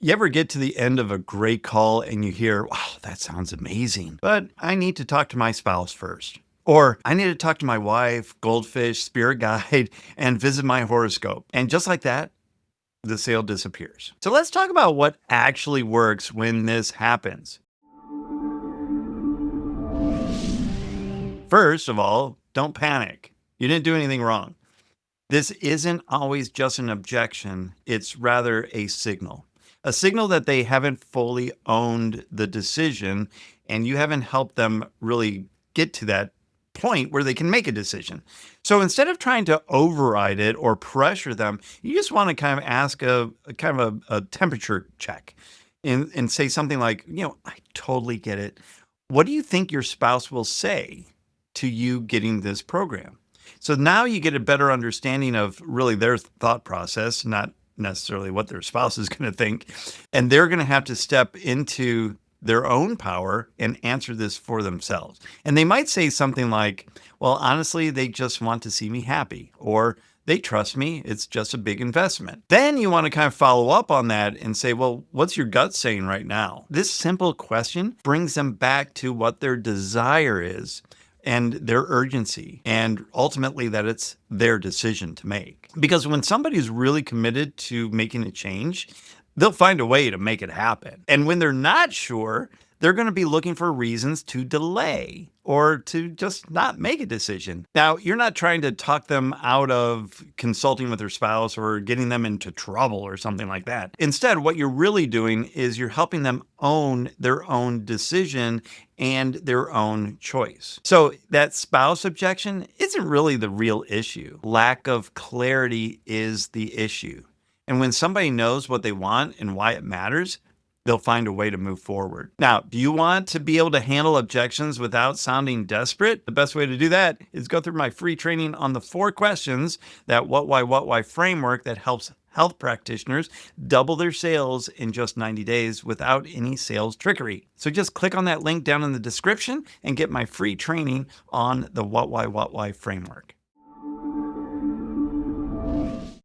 You ever get to the end of a great call and you hear, wow, that sounds amazing, but I need to talk to my spouse first. Or I need to talk to my wife, goldfish, spirit guide, and visit my horoscope. And just like that, the sale disappears. So let's talk about what actually works when this happens. First of all, don't panic. You didn't do anything wrong. This isn't always just an objection, it's rather a signal. A signal that they haven't fully owned the decision and you haven't helped them really get to that point where they can make a decision. So instead of trying to override it or pressure them, you just want to kind of ask a kind of a temperature check and say something like, I totally get it. What do you think your spouse will say to you getting this program? So now you get a better understanding of really their thought process, not necessarily what their spouse is going to think. And they're going to have to step into their own power and answer this for themselves. And they might say something like, well, honestly, they just want to see me happy, or they trust me. It's just a big investment. Then you want to kind of follow up on that and say, well, what's your gut saying right now? This simple question brings them back to what their desire is and their urgency, and ultimately that it's their decision to make. Because when somebody's really committed to making a change, they'll find a way to make it happen. And when they're not sure, they're going to be looking for reasons to delay or to just not make a decision. Now, you're not trying to talk them out of consulting with their spouse or getting them into trouble or something like that. Instead, what you're really doing is you're helping them own their own decision and their own choice. So that spouse objection isn't really the real issue. Lack of clarity is the issue. And when somebody knows what they want and why it matters, they'll find a way to move forward. Now, do you want to be able to handle objections without sounding desperate? The best way to do that is go through my free training on the 4 questions, that what, why framework that helps health practitioners double their sales in just 90 days without any sales trickery. So just click on that link down in the description and get my free training on the what, why framework.